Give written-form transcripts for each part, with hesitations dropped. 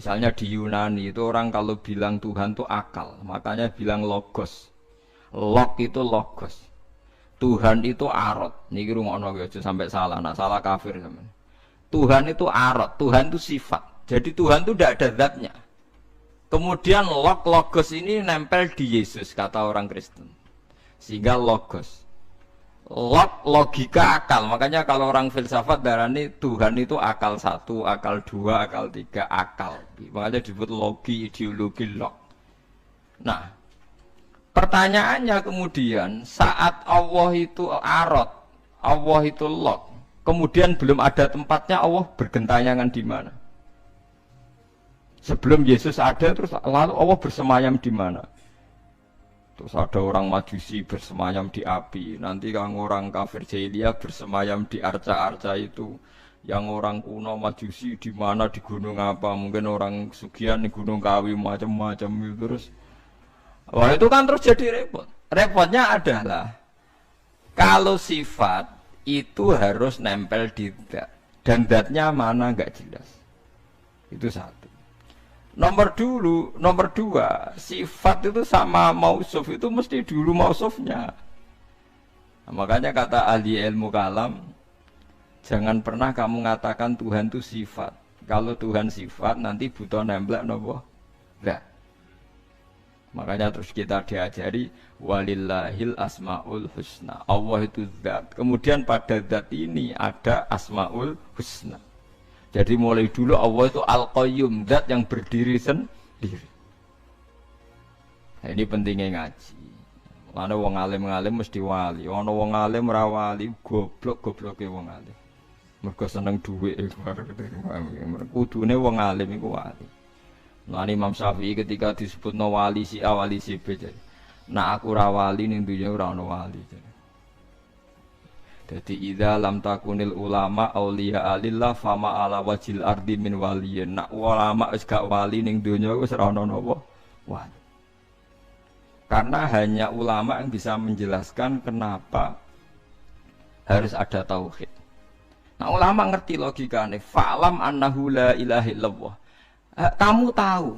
Misalnya di Yunani itu orang kalau bilang Tuhan itu akal, makanya bilang logos. Log itu logos. Tuhan itu arot. Niki rungokno aja sampai salah, nak salah kafir sampean. Tuhan itu arot, Tuhan itu sifat. Jadi Tuhan itu tidak ada zatnya. Kemudian logos ini nempel di Yesus kata orang Kristen. Sehingga logos. Logika akal. Makanya kalau orang filsafat darani Tuhan itu akal 1, akal 2, akal 3, akal. Makanya disebut logi, ideologi, log. Nah, pertanyaannya kemudian saat Allah itu arot, Allah itu log, kemudian belum ada tempatnya Allah bergentayangan di mana? Sebelum Yesus ada terus lalu Allah bersemayam di mana? Terus ada orang Majusi bersemayam di api, nanti kan orang kafir jahiliyah bersemayam di arca-arca itu. Yang orang kuno Majusi di mana, di gunung apa? Mungkin orang Sugihan di gunung Kawi macam-macam itu terus. Wah itu kan terus jadi repot. Repotnya adalah kalau sifat itu harus nempel di dat dan datnya mana nggak jelas. Itu satu. Nomor dua, sifat itu sama mausuf itu mesti dulu mausufnya. Nah, makanya kata ahli ilmu kalam, jangan pernah kamu mengatakan Tuhan itu sifat. Kalau Tuhan sifat nanti butuh nembel nopo. Enggak. Makanya terus kita diajari walillahil asmaul husna. Allah itu zat. Kemudian pada zat ini ada asmaul husna. Jadi mulai dulu Allah itu Al-Qayyum, zat yang berdiri sendiri. Nah, ini pentingnya ngaji. Mana wong alim mesti wali. Ana wong alim ora wali, goblok-gobloke wong alim. Mergo seneng dhuwit iku. Kudune wong alim iku wali. Nah, Imam Syafi'i ketika disebut no wali si A wali si B jadi. Nah aku ora wali ning dunya ora ono wali. Jadi idza lam takunil ulama auliya alillah fama ala wajil ardi min waliyin. Nak ulama wis gak wali ning dunya wis ora ono napa wali. Karena hanya ulama yang bisa menjelaskan kenapa harus ada tauhid. Nah ulama ngerti logikane. Fa'lam annahu la ilaha illallah. Kamu tahu.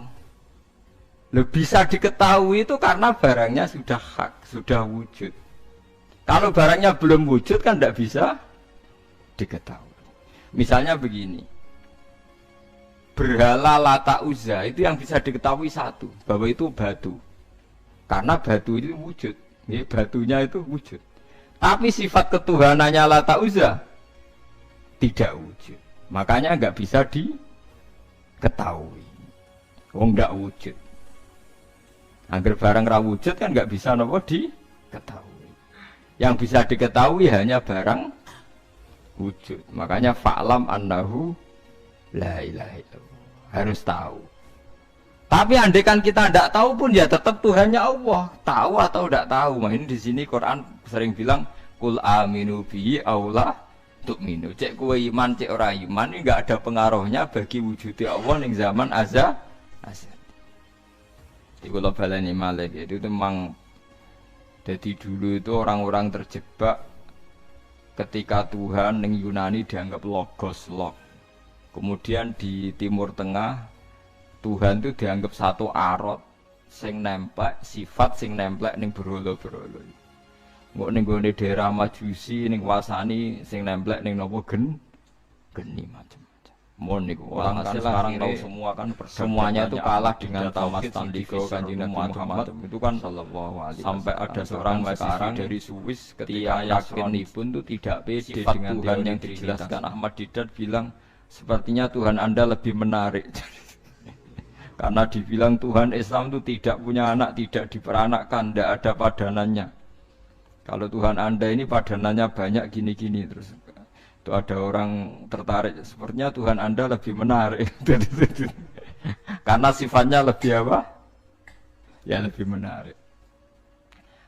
Bisa diketahui itu karena barangnya sudah hak, sudah wujud. Kalau barangnya belum wujud kan tidak bisa diketahui. Misalnya begini, berhala Lata Uzza itu yang bisa diketahui satu, bahwa itu batu. Karena batu itu wujud, ya, batunya itu wujud. Tapi sifat ketuhanannya Lata Uzza tidak wujud. Makanya nggak bisa diketahui. Wong nggak wujud. Agar barang ra wujud kan nggak bisa nopo diketahui. Yang bisa diketahui hanya barang wujud. Makanya fa'lam annahu la ilaha illallah. Harus tahu. Tapi andaikan kita tidak tahu pun ya tetap Tuhannya Allah. Tahu atau tidak tahu. Nah, ini di sini Quran sering bilang kul aminu bihi aula tu'minu. Cek kowe iman, cek ora iman ini enggak ada pengaruhnya bagi wujudnya Allah ning zaman azza. Di kula baleni malih itu memang. Jadi dulu itu orang-orang terjebak ketika Tuhan ning Yunani dianggap logos log. Kemudian di Timur Tengah Tuhan itu dianggap satu arot sing nemplek sifat sing nemplek ning berhala-berhala. Engko ning gone daerah Majusi ning wasani sing nemplek ning napa geni macam-macam. Mon niku orang kan sekarang tahu semua kan semuanya itu kalah dengan Thomas Tandiko Kanjeng Nabi Muhammad itu kan sallallahu alaihi sampai ada seorang sekarang dari Swiss ketika yakin pun itu tidak pede dengan Tuhan yang dijelaskan Ahmad Didat bilang sepertinya Tuhan Anda lebih menarik. Karena dibilang Tuhan Islam itu tidak punya anak, tidak diperanakkan, tidak ada padanannya. Kalau Tuhan Anda ini padanannya banyak gini-gini terus. Itu ada orang tertarik, sepertinya Tuhan Anda lebih menarik. Karena sifatnya lebih apa? Ya lebih menarik.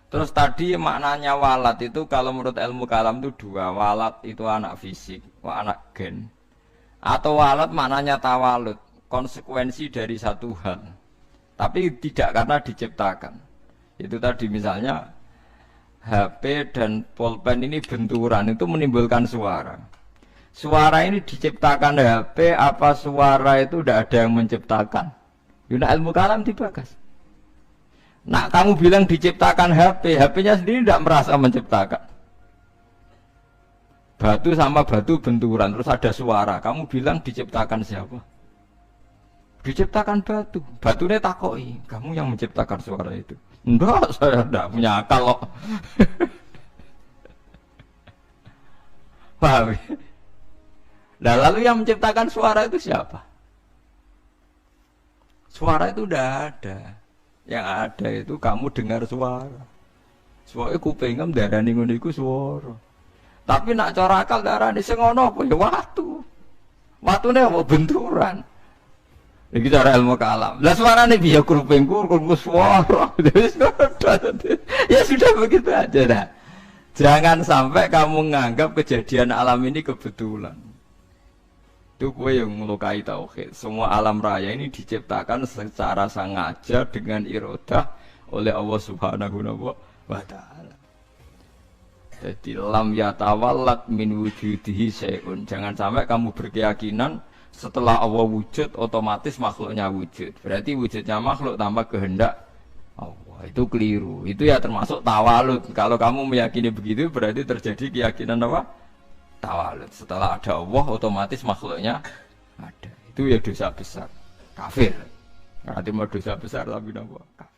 Terus tadi maknanya walat itu kalau menurut ilmu kalam itu dua. Walat itu anak fisik, anak gen. Atau walat maknanya tawalut, konsekuensi dari satu hal. Tapi tidak karena diciptakan. Itu tadi misalnya HP dan pulpen ini benturan itu menimbulkan suara. Suara ini diciptakan HP apa suara itu udah ada yang menciptakan? Yuna ilmu kalam dibakas. Nak kamu bilang diciptakan HP, HP-nya sendiri tidak merasa menciptakan. Batu sama batu benturan, terus ada suara. Kamu bilang diciptakan siapa? Diciptakan batu. Batunya takoi, kamu yang menciptakan suara itu. Enggak, saya tidak punya akal loh. Paham? Nah, lalu yang menciptakan suara itu siapa? Suara itu udah ada. Yang ada itu kamu dengar suara. Suara kupingem darani ngono iku suara. Tapi nak cara akal darani sing ngono apa ya watu. Watune apa benturan. Iki cara ilmu kalam. Lah suarane piye kupingku suara. Ya sudah begitu aja dah. Jangan sampai kamu menganggap kejadian alam ini kebetulan. Itu gue yang melukai tauhid. Semua alam raya ini diciptakan secara sengaja dengan irodah oleh Allah Subhanahu wa Ta'ala. Jadi lam yatawallat min wujudihi syai'un. Jangan sampai kamu berkeyakinan setelah Allah wujud otomatis makhluknya wujud. Berarti wujudnya makhluk tanpa kehendak Allah. Itu keliru. Itu ya termasuk tawalud. Kalau kamu meyakini begitu berarti terjadi keyakinan apa? Tawalud. Setelah ada Allah otomatis makhluknya ada. Itu ya dosa besar. Kafir. Nanti mau dosa besar tapi apa?